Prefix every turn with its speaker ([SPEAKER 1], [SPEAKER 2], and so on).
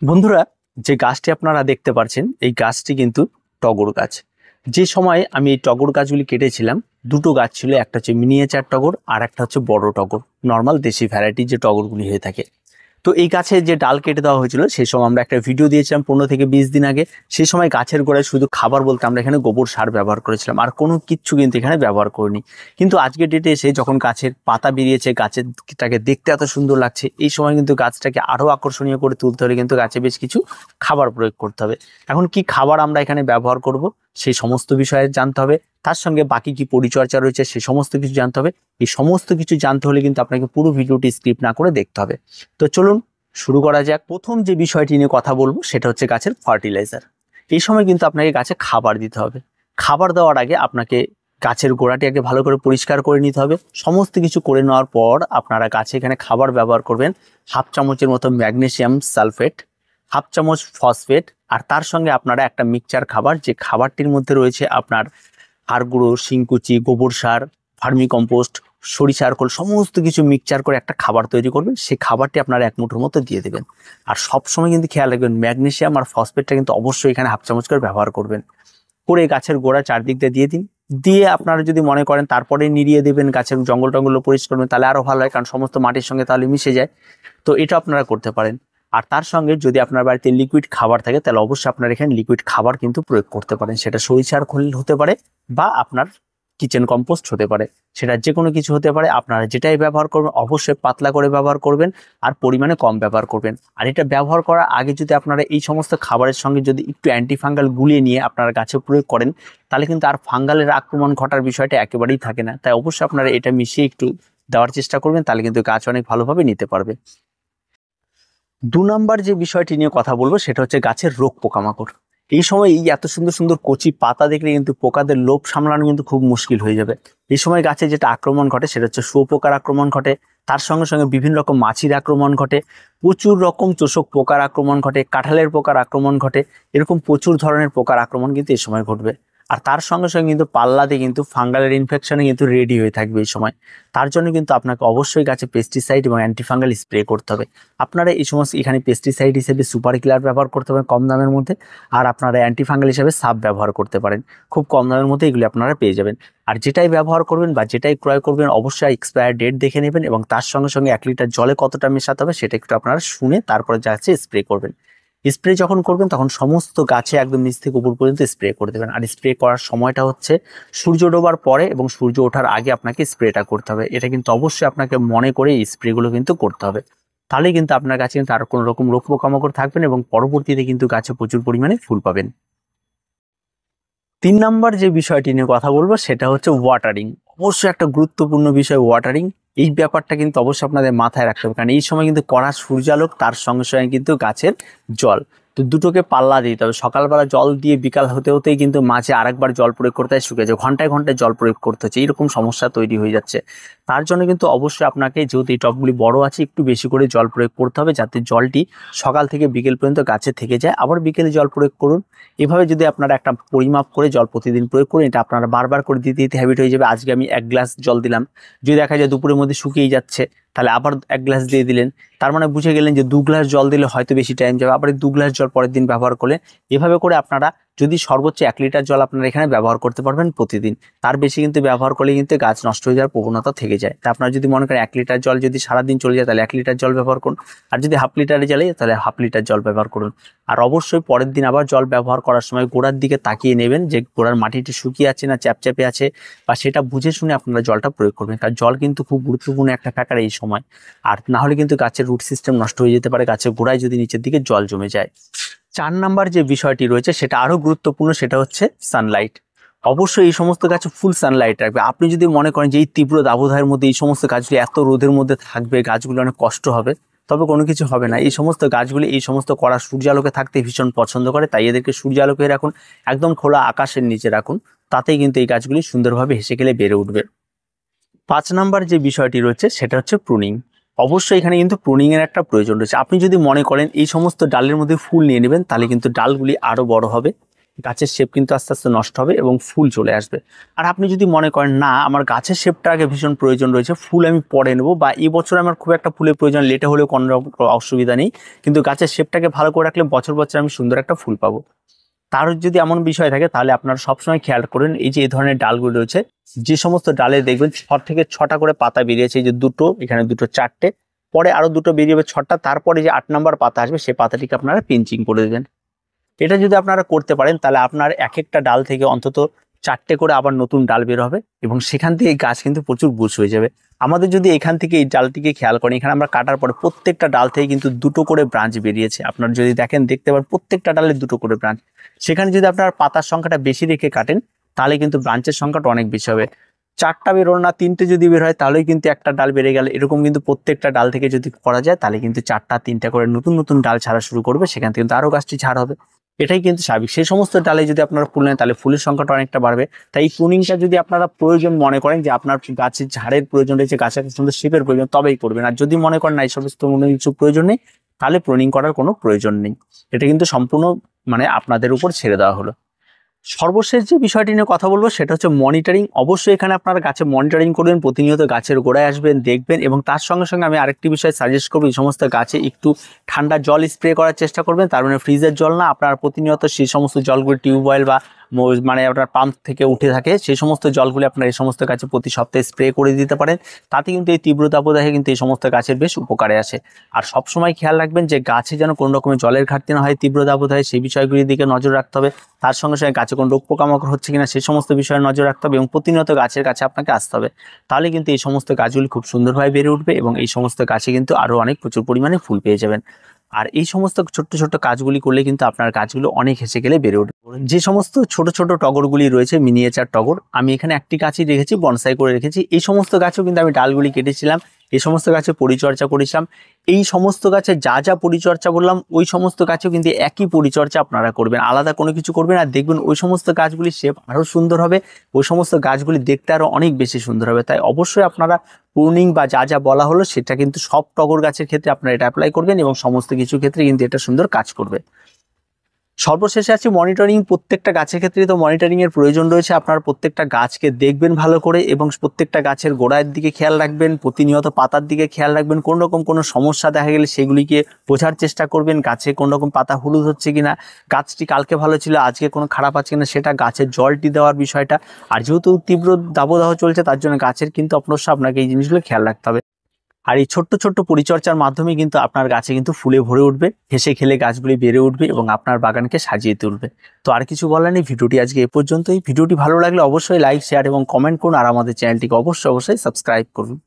[SPEAKER 1] বন্ধুরা, যে গাছটি আপনারা দেখতে পাচ্ছেন এই গাছটি কিন্তু টগর গাছ। যে সময় আমি এই টগর গাছগুলি কেটেছিলাম, দুটো গাছ ছিল, একটা হচ্ছে মিনিয়েচার টগর আর একটা হচ্ছে বড় টগর, নর্মাল দেশি ভ্যারাইটি যে টগরগুলি হয়ে থাকে। তো এই গাছের যে ডাল কেটে দেওয়া হয়েছিল সেই সময় আমরা একটা ভিডিও দিয়েছিলাম 15 থেকে 20 দিন আগে। সেই সময় গাছের গোড়ায় শুধু খাবার বলতে আমরা এখানে গোবর সার ব্যবহার করেছিলাম, আর কোনো কিচ্ছু কিন্তু এখানে ব্যবহার করিনি। কিন্তু আজকের ডেটে এসে যখন গাছের পাতা বেরিয়েছে, গাছেরটাকে দেখতে এত সুন্দর লাগছে, এই সময় কিন্তু গাছটাকে আরো আকর্ষণীয় করে তুলতে হলে কিন্তু গাছে বেশ কিছু খাবার প্রয়োগ করতে হবে। এখন কি খাবার আমরা এখানে ব্যবহার করব সেই সমস্ত বিষয়ে জানতে হবে, তার সঙ্গে বাকি কি পরিচর্যা রয়েছে সে সমস্ত কিছু জানতে হবে। এই সমস্ত কিছু জানতে হলে কিন্তু আপনাকে পুরো ভিডিওটি স্কিপ না করে দেখতে হবে। তো চলুন শুরু করা যাক। প্রথম যে বিষয়টি নিয়ে কথা বলবো সেটা হচ্ছে গাছের ফার্টিলাইজার। এই সময় কিন্তু আপনাকে গাছে খাবার দিতে হবে। খাবার দেওয়ার আগে আপনাকে গাছের গোড়াটি আগে ভালো করে পরিষ্কার করে নিতে হবে। সমস্ত কিছু করে নেওয়ার পর আপনারা গাছে এখানে খাবার ব্যবহার করবেন। হাফ চামচের মতো ম্যাগনেসিয়াম সালফেট, হাফ চামচ ফসফেট, আর তার সঙ্গে আপনারা একটা মিক্সচার খাবার, যে খাবারটির মধ্যে রয়েছে আপনার হাড় গুঁড়ো, শিংকুচি, গোবর সার, ভার্মি কম্পোস্ট, সরিষার খোল, সমস্ত কিছু মিক্সচার করে একটা খাবার তৈরি করবেন। সেই খাবারটি আপনারা এক মুঠোর মতো দিয়ে দেবেন। আর সবসময় কিন্তু খেয়াল রাখবেন ম্যাগনেসিয়াম আর ফসফেটটা কিন্তু অবশ্যই এখানে হাফ চামচ করে ব্যবহার করবেন। করে গাছের গোড়া চারদিক দিয়ে দিন। দিয়ে আপনারা যদি মনে করেন তারপরে নিড়িয়ে দেবেন, গাছের জঙ্গল টঙ্গল পরিষ্কার করবেন, তাহলে আরো ভালো হয়, কারণ সমস্ত মাটির সঙ্গে তাহলে মিশে যায়। তো এটা আপনারা করতে পারেন। আর তার সঙ্গে যদি আপনার বাড়িতে লিকুইড খাবার থাকে তাহলে অবশ্যই আপনারা এখানে লিকুইড খাবার কিন্তু প্রয়োগ করতে পারেন। সেটা সরিষার খোল হতে পারে বা আপনার কিচেন কম্পোস্ট হতে পারে, সেটা যে কোনো কিছু হতে পারে। আপনারা যেটাই ব্যবহার করবেন অবশ্যই পাতলা করে ব্যবহার করবেন আর পরিমাণে কম ব্যবহার করবেন। আর এটা ব্যবহার করার আগে যদি আপনারা এই সমস্ত খাবারের সঙ্গে যদি একটু অ্যান্টিফাঙ্গাল গুলিয়ে নিয়ে আপনারা গাছে প্রয়োগ করেন, তাহলে কিন্তু আর ফাঙ্গালের আক্রমণ ঘটার বিষয়টা একেবারেই থাকে না। তাই অবশ্যই আপনারা এটা মিশিয়ে একটু দেওয়ার চেষ্টা করবেন, তাহলে কিন্তু গাছ অনেক ভালোভাবে নিতে পারবে। 2 নম্বর যে বিষয়টি নিয়ে কথা বলবো সেটা হচ্ছে গাছের রোগ পোকামাকড়। এই সময় এই এত সুন্দর সুন্দর কচি পাতা দেখলে কিন্তু পোকাদের লোভ সামলানো কিন্তু খুব মুশকিল হয়ে যাবে। এই সময় গাছে যেটা আক্রমণ ঘটে সেটা হচ্ছে শুঁয়োপোকার আক্রমণ ঘটে, তার সঙ্গে সঙ্গে বিভিন্ন রকম মাছির আক্রমণ ঘটে, প্রচুর রকম চোষক পোকার আক্রমণ ঘটে, কাঁঠালের পোকার আক্রমণ ঘটে। এরকম প্রচুর ধরনের পোকার আক্রমণ কিন্তু এই সময় ঘটবে। আর তার সঙ্গে সঙ্গে কিন্তু পাল্লাতে কিন্তু ফাঙ্গালের ইনফেকশনে কিন্তু রেডি হয়ে থাকবে এই সময়। তার জন্য কিন্তু আপনাকে অবশ্যই গাছে পেস্টিসাইড এবং অ্যান্টিফাঙ্গাল স্প্রে করতে হবে। আপনারা এই সমস্ত এখানে পেস্টিসাইড হিসেবে সুপার কিলার ব্যবহার করতে পারেন কম দামের মধ্যে, আর আপনারা অ্যান্টিফাঙ্গাল হিসেবে সাব ব্যবহার করতে পারেন, খুব কম দামের মধ্যে এগুলি আপনারা পেয়ে যাবেন। আর যেটাই ব্যবহার করবেন বা যেটাই ক্রয় করবেন অবশ্যই এক্সপায়ার ডেট দেখে নেবেন, এবং তার সঙ্গে সঙ্গে 1 লিটার জলে কতটা মেশাতে হবে সেটা একটু আপনারা শুনে তারপরে গাছে স্প্রে করবেন। স্প্রে যখন করবেন তখন সমস্ত গাছে একদম নিচ থেকে উপর পর্যন্ত স্প্রে করে দেবেন। আর স্প্রে করার সময়টা হচ্ছে সূর্য ডোবার পরে এবং সূর্য ওঠার আগে আপনাকে স্প্রেটা করতে হবে। এটা কিন্তু অবশ্যই আপনাকে মনে করে এই স্প্রেগুলো কিন্তু করতে হবে। তাহলে কিন্তু আপনার গাছে কিন্তু আর কোনো রকম রোগ পোকামাকড় থাকবেন এবং পরবর্তীতে কিন্তু গাছে প্রচুর পরিমাণে ফুল পাবেন। 3 নম্বর যে বিষয়টি নিয়ে কথা বলবো সেটা হচ্ছে ওয়াটারিং। অবশ্যই একটা গুরুত্বপূর্ণ বিষয় ওয়াটারিং। এই ব্যাপারটা কিন্তু অবশ্যই আপনাদের মাথায় রাখতে হবে, কারণ এই সময় কিন্তু কড়া সূর্যালোক, তার সঙ্গে সঙ্গে কিন্তু গাছের জল, তো দুটোকে পাল্লা দিতে হবে। সকালবেলা জল দিয়ে বিকাল হতে হতেই কিন্তু মাঝে আরেকবার জল প্রয়োগ করতে হয়, শুকিয়ে যায়, ঘন্টায় ঘন্টায় জল প্রয়োগ করতে হচ্ছে, এইরকম সমস্যা তৈরি হয়ে যাচ্ছে। তার জন্য কিন্তু অবশ্যই আপনাকে, যেহেতু এই টবগুলি বড় আছে, একটু বেশি করে জল প্রয়োগ করতে হবে, যাতে জলটি সকাল থেকে বিকেল পর্যন্ত গাছে থেকে যায়। আবার বিকেলে জল প্রয়োগ করুন। এভাবে যদি আপনারা একটা পরিমাপ করে জল প্রতিদিন প্রয়োগ করেন, এটা আপনারা বারবার করে দিতে দিতে হ্যাবিট হয়ে যাবে। আজকে আমি 1 গ্লাস জল দিলাম, যদি দেখা যায় দুপুরের মধ্যে শুকিয়ে যাচ্ছে তাহলে আবার 1 গ্লাস দিয়ে দিলেন, তার মানে বুঝে গেলেন যে 2 গ্লাস জল দিলে হয়তো বেশি টাইম যাবে, আবার 2 গ্লাস জল পরের দিন ব্যবহার করলেন। এভাবে করে আপনারা যদি সর্বোচ্চ 1 লিটার জল আপনারা এখানে ব্যবহার করতে পারবেন প্রতিদিন। তার বেশি কিন্তু ব্যবহার করলে কিন্তু গাছ নষ্ট হয়ে যাওয়ার প্রবণতা থেকে যায়। তা আপনারা যদি মনে করেন 1 লিটার জল যদি সারাদিন চলে যায় তাহলে 1 লিটার জল ব্যবহার করুন, আর যদি হাফ লিটারে জ্বালে তাহলে হাফ লিটার জল ব্যবহার করুন। আর অবশ্যই পরের দিন আবার জল ব্যবহার করার সময় গোড়ার দিকে তাকিয়ে নেবেন যে গোড়ার মাটিটি শুকিয়ে আছে না চ্যাপচ্যাপে আছে, বা সেটা বুঝে শুনে আপনারা জলটা প্রয়োগ করবেন, কারণ জল কিন্তু খুব গুরুত্বপূর্ণ একটা ফ্যাক্টর এই সময়। আর না হলে কিন্তু গাছের রুট সিস্টেম নষ্ট হয়ে যেতে পারে, গাছের গোড়ায় যদি নিচের দিকে জল জমে যায়। 4 নম্বর যে বিষয়টি রয়েছে সেটা আরো গুরুত্বপূর্ণ, সেটা হচ্ছে সানলাইট। অবশ্যই এই সমস্ত গাছে ফুল সানলাইট রাখবে। আপনি যদি মনে করেন যে এই তীব্র দাবদাহের মধ্যে এই সমস্ত গাছগুলি এত রোদের মধ্যে থাকবে, গাছগুলো অনেক কষ্ট হবে, তবে কোনো কিছু হবে না। এই সমস্ত গাছগুলি এই সমস্ত কড়া সূর্যালোকে থাকতে ভীষণ পছন্দ করে, তাই এদেরকে সূর্যালোকে রাখুন, একদম খোলা আকাশের নিচে রাখুন, তাতেই কিন্তু এই গাছগুলি সুন্দরভাবে হেসে খেলে বেড়ে উঠবে। 5 নম্বর যে বিষয়টি রয়েছে সেটা হচ্ছে প্রুনিং। অবশ্যই এখানে কিন্তু প্রুনিং এর একটা প্রয়োজন রয়েছে। আপনি যদি মনে করেন এই সমস্ত ডালের মধ্যে ফুল নিয়ে নেবেন, তাহলে কিন্তু ডালগুলি আরো বড় হবে গাছের শেপ কিন্তু আস্তে আস্তে নষ্ট হবে এবং ফুল চলে আসবে। আর আপনি যদি মনে করেন না আমার গাছের শেপটা আগে ভীষণ প্রয়োজন রয়েছে, ফুল আমি পরে নেবো, বা এই বছর আমার খুব একটা ফুলের প্রয়োজন, লেটে হলেও কোনো রকম অসুবিধা নেই, কিন্তু গাছের শেপটাকে ভালো করে রাখলে বছর বছর আমি সুন্দর একটা ফুল পাবো, তার যদি এমন বিষয় থাকে তাহলে আপনারা সবসময় খেয়াল করেন এই যে এই ধরনের ডালগুলো রয়েছে, যে সমস্ত ডালে দেখবেন 6 থেকে 6টা করে পাতা বেরিয়েছে, এই যে দুটো, এখানে দুটো, 4টে, পরে আরো দুটো বেরিয়ে 6টা, তারপরে যে 8 নম্বর পাতা আসবে সেই পাতাটিকে আপনারা পিঞ্চিং করে দেবেন। এটা যদি আপনারা করতে পারেন তাহলে আপনার এক একটা ডাল থেকে অন্তত 4টে করে আবার নতুন ডাল বের হবে এবং সেখান থেকে এই গাছ কিন্তু প্রচুর বুশ হয়ে যাবে। আমাদের যদি এখান থেকে এই ডালটিকে খেয়াল করেন, এখানে আমরা কাটার পরে প্রত্যেকটা ডাল থেকে কিন্তু দুটো করে ব্রাঞ্চ বেরিয়েছে, আপনার যদি দেখেন দেখতে পারেন প্রত্যেকটা ডালে দুটো করে ব্রাঞ্চ। সেখানে যদি আপনার পাতার সংখ্যাটা বেশি রেখে কাটেন তাহলে কিন্তু ব্রাঞ্চের সংখ্যাটা অনেক বেশি হবে। 4টা বেরোলো না, 3টে যদি বের হয় তাহলেই কিন্তু একটা ডাল বেড়ে গেল। এরকম কিন্তু প্রত্যেকটা ডাল থেকে যদি করা যায় তাহলে কিন্তু 4টা 3টা করে নতুন নতুন ডাল ছাড়া শুরু করবে, সেখান থেকে কিন্তু আরো গাছটি ছাড় হবে। এটাই কিন্তু স্বাভাবিক। সেই সমস্ত ডালে যদি আপনারা ফুল নেন তাহলে ফুলের সংখ্যাটা অনেকটা বাড়বে। তাই এই প্রুনিংটা যদি আপনারা প্রয়োজন মনে করেন যে আপনার গাছের ঝাড়ের প্রয়োজন রয়েছে, গাছের সুন্দর শেপের প্রয়োজন, তবেই করবেন। আর যদি মনে করেন না এই সমস্ত কোনো কিছু প্রয়োজন নেই তাহলে প্রুনিং করার কোনো প্রয়োজন নেই। এটা কিন্তু সম্পূর্ণ আপনাদের উপর ছেড়ে দেওয়া হলো। সর্বশেষ যে বিষয়টি নিয়ে কথা বলবো সেটা হচ্ছে মনিটরিং। অবশ্যই এখানে আপনারা গাছে মনিটরিং করবেন, প্রতিনিয়ত গাছের গোড়ায় আসবেন, দেখবেন, এবং তার সঙ্গে সঙ্গে আমি আরেকটি বিষয় সাজেস্ট করবো, এই সমস্ত গাছে একটু ঠান্ডা জল স্প্রে করার চেষ্টা করবেন। তার মানে ফ্রিজের জল না, আপনারা প্রতিনিয়ত সেই সমস্ত জলগুলো টিউবওয়েল বা আপনার পাম্প থেকে উঠে থাকে সেই সমস্ত জলগুলি আপনার এই সমস্ত গাছে প্রতি সপ্তাহে স্প্রে করে দিতে পারেন। তাতে কিন্তু এই তীব্র তাপদাহে কিন্তু এই সমস্ত গাছের বেশ উপকারে আসে। আর সবসময় খেয়াল রাখবেন যে গাছে যেন কোনো রকমের জলের ঘাটতি না হয় তীব্র তাপদাহে, সেই বিষয়গুলির দিকে নজর রাখতে হবে। তার সঙ্গে সঙ্গে গাছে কোনো রোগ পোকামাকড় হচ্ছে কিনা সেই সমস্ত বিষয়ে নজর রাখতে হবে এবং প্রতিনিয়ত গাছের কাছে আপনাকে আসতে হবে। তাহলে কিন্তু এই সমস্ত গাছগুলি খুব সুন্দরভাবে বেড়ে উঠবে এবং এই সমস্ত গাছে কিন্তু আরও অনেক প্রচুর পরিমাণে ফুল পেয়ে যাবেন। আর এই সমস্ত ছোট্ট ছোট্ট কাজগুলি করলে কিন্তু আপনার গাছগুলো অনেক হেসে গেলে বেড়ে উঠবে। যে সমস্ত ছোট ছোট টগরগুলি রয়েছে, মিনিয়েচার টগর, আমি এখানে একটি গাছই রেখেছি, বনসাই করে রেখেছি। এই সমস্ত গাছেও কিন্তু আমি ডালগুলি কেটেছিলাম, এই সমস্ত গাছে পরিচর্যা করেছিলাম। এই সমস্ত গাছে যা যা পরিচর্যা করলাম ওই সমস্ত গাছেও কিন্তু একই পরিচর্যা আপনারা করবেন, আলাদা কোনো কিছু করবেন। আর দেখবেন ওই সমস্ত গাছগুলির শেপ আরও সুন্দর হবে, ওই সমস্ত গাছগুলি দেখতে আরও অনেক বেশি সুন্দর হবে। তাই অবশ্যই আপনারা প্রুনিং বা যা যা বলা হলো সেটা কিন্তু সব টগর গাছের ক্ষেত্রে আপনারা এটা অ্যাপ্লাই করবেন এবং সমস্ত কিছু ক্ষেত্রে কিন্তু এটা সুন্দর কাজ করবে। সর্বশেষে আছে মনিটরিং। প্রত্যেকটা গাছের ক্ষেত্রে তো মনিটরিং এর প্রয়োজন রয়েছে। আপনার প্রত্যেকটা গাছকে দেখবেন ভালো করে এবং প্রত্যেকটা গাছের গোড়ার দিকে খেয়াল রাখবেন, প্রতিনিয়ত পাতার দিকে খেয়াল রাখবেন। কোন রকম কোনো সমস্যা দেখা গেলে সেগুলিকে বোঝার চেষ্টা করবেন, গাছে কোন রকম পাতা হলুদ হচ্ছে কিনা, গাছটি কালকে ভালো ছিল আজকে কোনো খারাপ আছে কিনা সেটা, গাছের জলটি দেওয়ার বিষয়টা। আর যেহেতু তীব্র দাবদাহ চলছে তার জন্য গাছের কিন্তু আপনাকে এই জিনিসগুলো খেয়াল রাখতে হবে। আর এই ছোট্ট ছোট্ট পরিচর্যার মাধ্যমে কিন্তু আপনার গাছে কিন্তু ফুলে ভরে উঠবে, হেসে খেলে গাছগুলি বেড়ে উঠবে এবং আপনার বাগানকে সাজিয়ে তুলবে। তো আর কিছু বলার নেই, ভিডিওটি আজকে এ পর্যন্তই। ভিডিওটি ভালো লাগলে অবশ্যই লাইক, শেয়ার এবং কমেন্ট করুন আর আমাদের চ্যানেলটিকে অবশ্যই সাবস্ক্রাইব করুন।